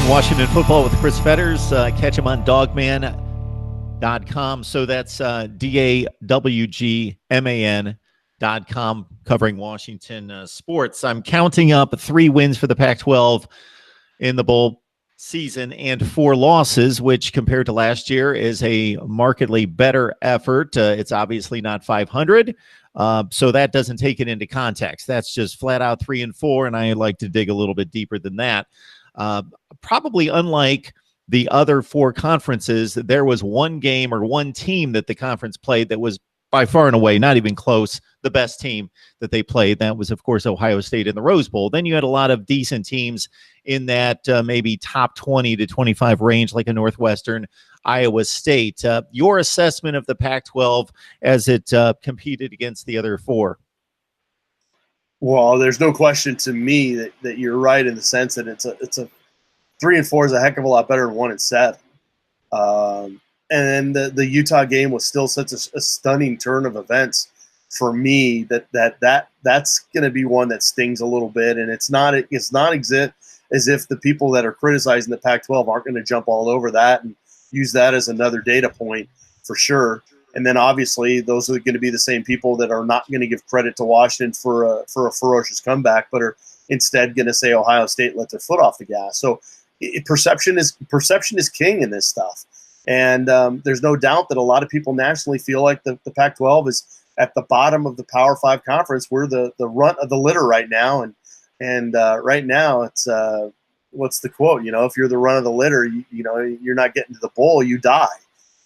Talking Washington football with Chris Fetters. Catch him on dawgman.com. So that's DAWGMAN.com, covering Washington sports. I'm counting up 3 wins for the Pac-12 in the bowl season and 4 losses, which compared to last year is a markedly better effort. It's obviously not 500. So that doesn't take it into context. That's just flat out 3 and 4. And I like to dig a little bit deeper than that. Probably unlike the other 4 conferences, there was one game or one team that the conference played that was by far and away, not even close, the best team that they played. That was, of course, Ohio State in the Rose Bowl. Then you had a lot of decent teams in that maybe top 20 to 25 range, like a Northwestern, Iowa State. Your assessment of the Pac-12 as it competed against the other 4? Well, there's no question to me that you're right in the sense that it's a 3 and 4 is a heck of a lot better than 1 and 7. And then the Utah game was still such a stunning turn of events for me that's going to be one that stings a little bit. And it's not as if the people that are criticizing the Pac-12 aren't going to jump all over that and use that as another data point for sure. And then obviously those are going to be the same people that are not going to give credit to Washington for a ferocious comeback, but are instead going to say Ohio State let their foot off the gas. So perception is king in this stuff. And there's no doubt that a lot of people nationally feel like the Pac-12 is at the bottom of the Power 5 conference. We're the runt of the litter right now. And right now it's what's the quote? If you're the run of the litter, you're not getting to the bowl, you die.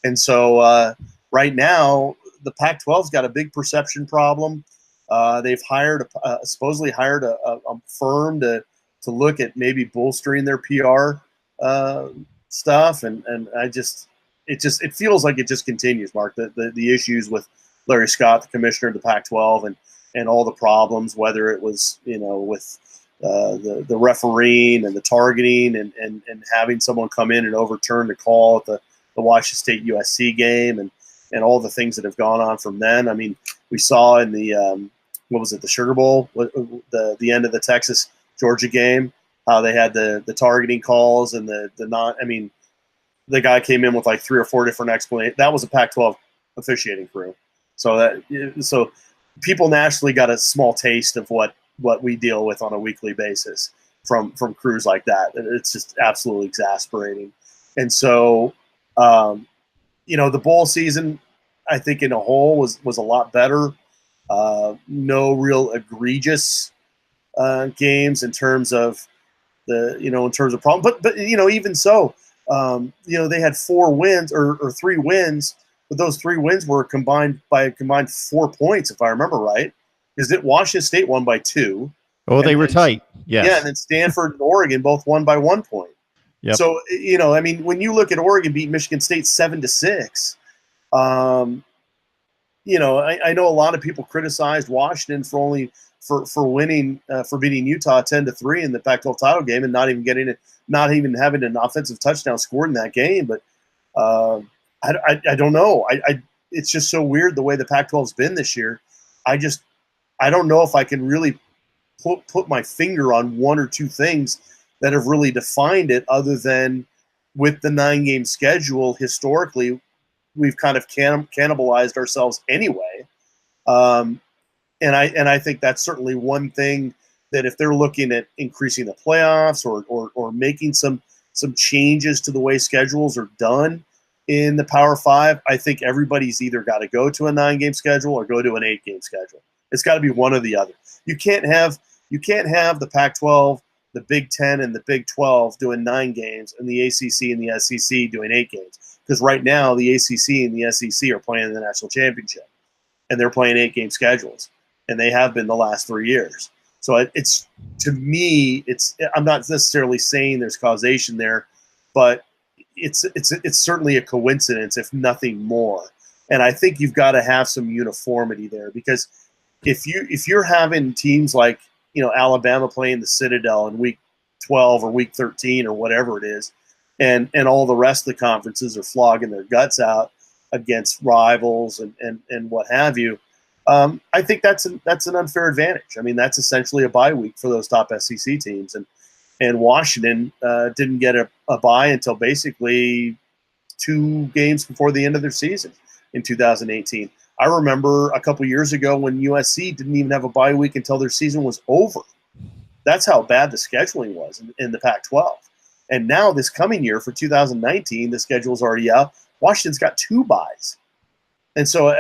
And so right now the Pac-12's got a big perception problem. They've supposedly hired a firm to look at maybe bolstering their PR stuff, and it feels like it just continues, Mark. The issues with Larry Scott, the commissioner of the Pac-12, and all the problems, whether it was with the refereeing and the targeting and having someone come in and overturn the call at the Washington State USC game, and all the things that have gone on from then. I mean, we saw in the the Sugar Bowl, the end of the Texas Georgia game, how they had the targeting calls and the guy came in with like 3 or 4 different explanations. That was a Pac-12 officiating crew. So people nationally got a small taste of what we deal with on a weekly basis from crews like that. It's just absolutely exasperating. And so, the bowl season, I think in a whole was a lot better. No real egregious games in terms of problem, but even so, they had 4 wins or 3 wins, but those 3 wins were combined 4 points, if I remember right. Is it Washington State won by 2? Oh, they were tight. Yes. Yeah, and then Stanford and Oregon both won by 1 point. Yep. So when you look at Oregon beat Michigan State 7-6, I know a lot of people criticized Washington for winning for beating Utah 10-3 in the Pac-12 title game and not even having an offensive touchdown scored in that game. But I don't know. It's just so weird the way the Pac-12's been this year. I don't know if I can really put my finger on 1 or 2 things that have really defined it, other than with the 9-game schedule historically, we've kind of cannibalized ourselves anyway. And I think that's certainly one thing that if they're looking at increasing the playoffs or making some changes to the way schedules are done in the Power 5, I think everybody's either got to go to a 9-game schedule or go to an 8-game schedule. It's got to be one or the other. You can't have the Pac-12, the Big 10, and the Big 12 doing 9 games, and the ACC and the SEC doing 8 games. Because right now the ACC and the SEC are playing in the national championship, and they're playing 8-game schedules, and they have been the last 3 years. So it's, to me, I'm not necessarily saying there's causation there, but it's certainly a coincidence, if nothing more. And I think you've got to have some uniformity there, because if you're having teams like Alabama playing the Citadel in week 12 or week 13 or whatever it is, and all the rest of the conferences are flogging their guts out against rivals and what have you, I think that's an unfair advantage. I mean, that's essentially a bye week for those top SEC teams, and and Washington didn't get a bye until basically 2 games before the end of their season in 2018. I remember a couple years ago when USC didn't even have a bye week until their season was over. That's how bad the scheduling was in the Pac-12. And now this coming year for 2019, the schedule's already out. Washington's got 2 byes. And so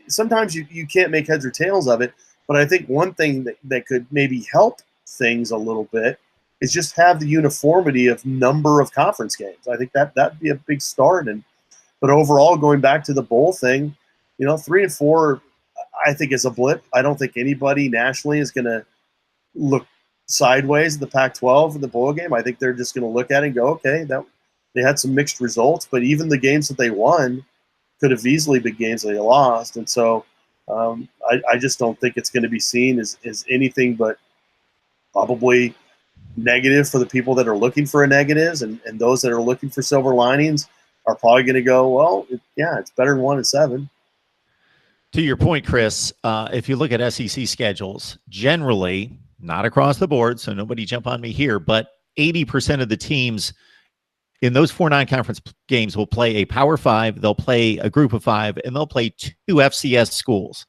sometimes you can't make heads or tails of it. But I think one thing that could maybe help things a little bit is just have the uniformity of number of conference games. I think that'd be a big start. But overall, going back to the bowl thing, 3 and 4, I think is a blip. I don't think anybody nationally is going to look sideways at the Pac-12 in the bowl game. I think they're just going to look at it and go, okay, they had some mixed results, but even the games that they won could have easily been games they lost. And so I just don't think it's going to be seen as anything but probably negative for the people that are looking for negatives, and those that are looking for silver linings are probably going to go, well, it's better than 1 and 7. To your point, Chris, if you look at SEC schedules, generally, not across the board, so nobody jump on me here, but 80% of the teams in those 4 non-conference games will play a Power 5, they'll play a Group of 5, and they'll play 2 FCS schools.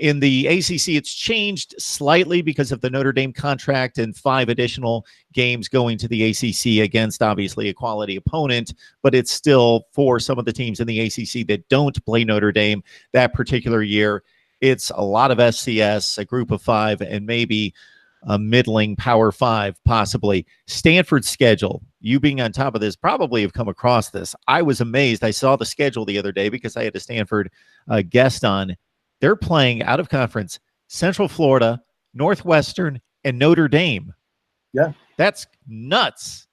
In the ACC, it's changed slightly because of the Notre Dame contract and 5 additional games going to the ACC against, obviously, a quality opponent. But it's still, for some of the teams in the ACC that don't play Notre Dame that particular year, it's a lot of FCS, a Group of 5, and maybe a middling Power 5, possibly. Stanford's schedule, you being on top of this, probably have come across this. I was amazed. I saw the schedule the other day because I had a Stanford guest on. They're playing out of conference Central Florida, Northwestern, and Notre Dame. Yeah. That's nuts.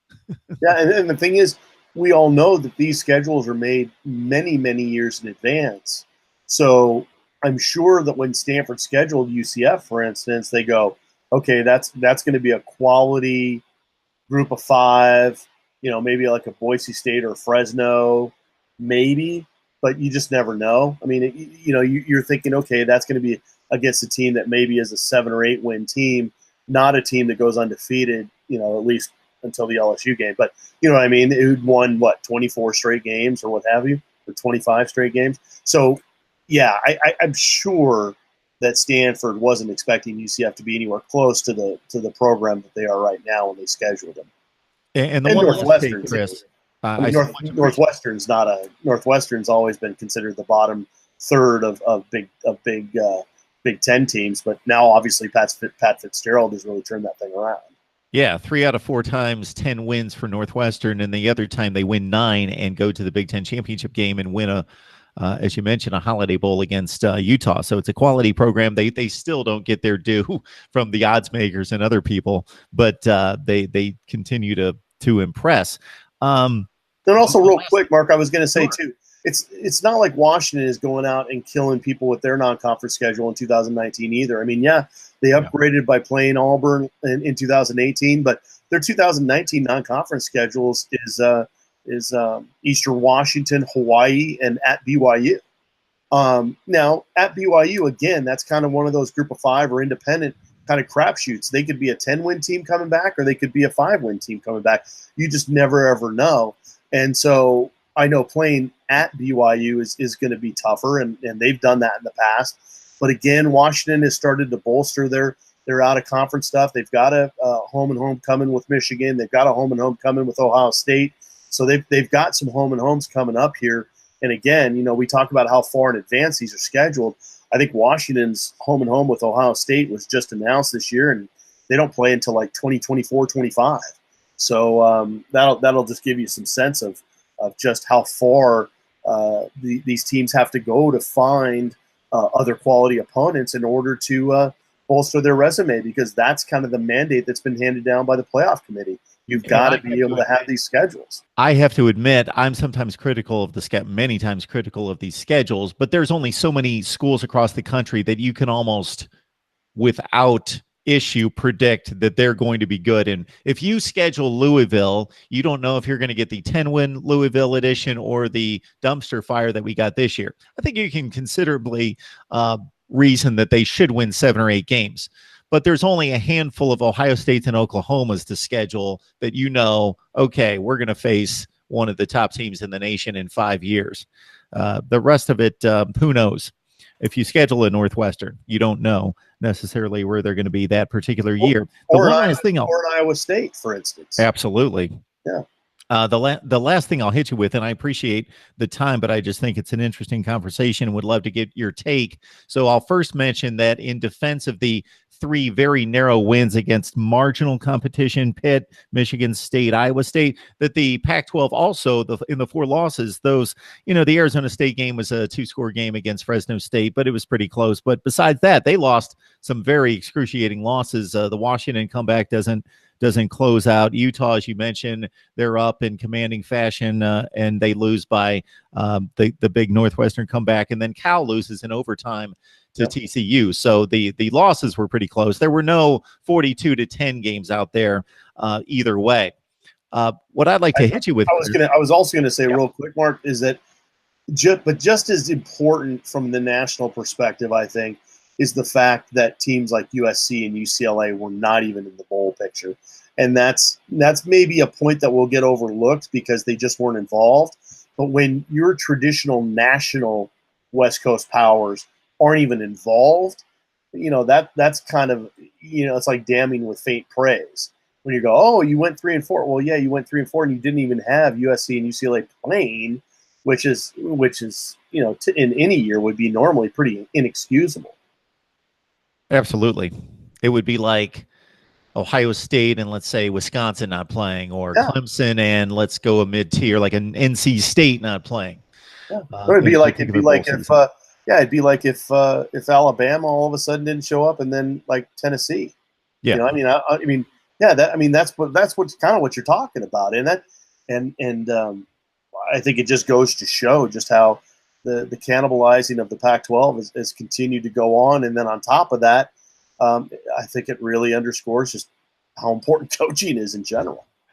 Yeah, and the thing is, we all know that these schedules are made many, many years in advance. So I'm sure that when Stanford scheduled UCF, for instance, they go, okay, that's going to be a quality Group of 5, maybe like a Boise State or Fresno, maybe. But you just never know. I mean, you're thinking, okay, that's going to be against a team that maybe is a 7 or 8 win team, not a team that goes undefeated, at least until the LSU game. But you know what I mean? It won 24 straight games or what have you, or 25 straight games. So yeah, I'm sure that Stanford wasn't expecting UCF to be anywhere close to the program that they are right now when they scheduled them. And the one Northwestern, Chris. Northwestern's Northwestern's always been considered the bottom third of Big Ten teams, but now obviously Pat Fitzgerald has really turned that thing around. Yeah, 3 out of 4 times, 10 wins for Northwestern, and the other time they win 9 and go to the Big Ten championship game and win as you mentioned, a Holiday Bowl against Utah. So it's a quality program. They still don't get their due from the odds makers and other people, but they continue to impress. And also, real quick, Mark, I was going to say too, it's not like Washington is going out and killing people with their non-conference schedule in 2019 either. I mean, yeah, they upgraded by playing Auburn in 2018, but their 2019 non-conference schedules is Eastern Washington, Hawaii, and at BYU. Now, at BYU, again, that's kind of one of those Group of 5 or independent kind of crapshoots. They could be a 10-win team coming back, or they could be a 5-win team coming back. You just never, ever know. And so I know playing at BYU is going to be tougher, and they've done that in the past. But again, Washington has started to bolster their out-of-conference stuff. They've got a home and home coming with Michigan. They've got a home and home coming with Ohio State. So they've got some home and homes coming up here. And again, we talk about how far in advance these are scheduled. I think Washington's home and home with Ohio State was just announced this year, and they don't play until like 2024, 25. So that'll just give you some sense of just how far these teams have to go to find other quality opponents in order to bolster their resume, because that's kind of the mandate that's been handed down by the playoff committee. You've got to be able to have these schedules. I have to admit, I'm sometimes critical of many times critical of these schedules, but there's only so many schools across the country that you can almost, without issue, predict that they're going to be good. And if you schedule Louisville, you don't know if you're going to get the 10-win Louisville edition or the dumpster fire that we got this year. I think you can considerably reason that they should win 7 or 8 games. but there's only a handful of Ohio States and Oklahomas to schedule that, okay, we're going to face one of the top teams in the nation in 5 years. The rest of it, who knows? If you schedule a Northwestern, you don't know necessarily where they're going to be that particular year. Or an Iowa State, for instance. Absolutely. Yeah. The last thing I'll hit you with, and I appreciate the time, but I just think it's an interesting conversation and would love to get your take. So I'll first mention that in defense of the 3 very narrow wins against marginal competition, Pitt, Michigan State, Iowa State, that the Pac-12 also, in the 4 losses, those, the Arizona State game was a 2-score game against Fresno State, but it was pretty close. But besides that, they lost some very excruciating losses. The Washington comeback doesn't close out. Utah, as you mentioned, they're up in commanding fashion, and they lose by the big Northwestern comeback, and then Cal loses in overtime to TCU. So the losses were pretty close. There were no 42-10 games out there either way. What I'd like to hit you with, I was also gonna say real quick, Mark, is that just as important from the national perspective, I think, is the fact that teams like USC and UCLA were not even in the bowl picture. And that's maybe a point that will get overlooked because they just weren't involved. But when your traditional national West Coast powers aren't even involved, that's kind of, it's like damning with faint praise. When you go, oh, you went 3-4. Well, yeah, you went 3-4 and you didn't even have USC and UCLA playing, which is in any year would be normally pretty inexcusable. Absolutely. It would be like Ohio State and, let's say, Wisconsin not playing, or Clemson and, let's go a mid-tier like an NC State not playing. Yeah. It'd be like if Alabama all of a sudden didn't show up, and then like Tennessee. Yeah. That's kind of what you're talking about, and I think it just goes to show just how the cannibalizing of the Pac-12 has continued to go on. And then on top of that, I think it really underscores just how important coaching is in general.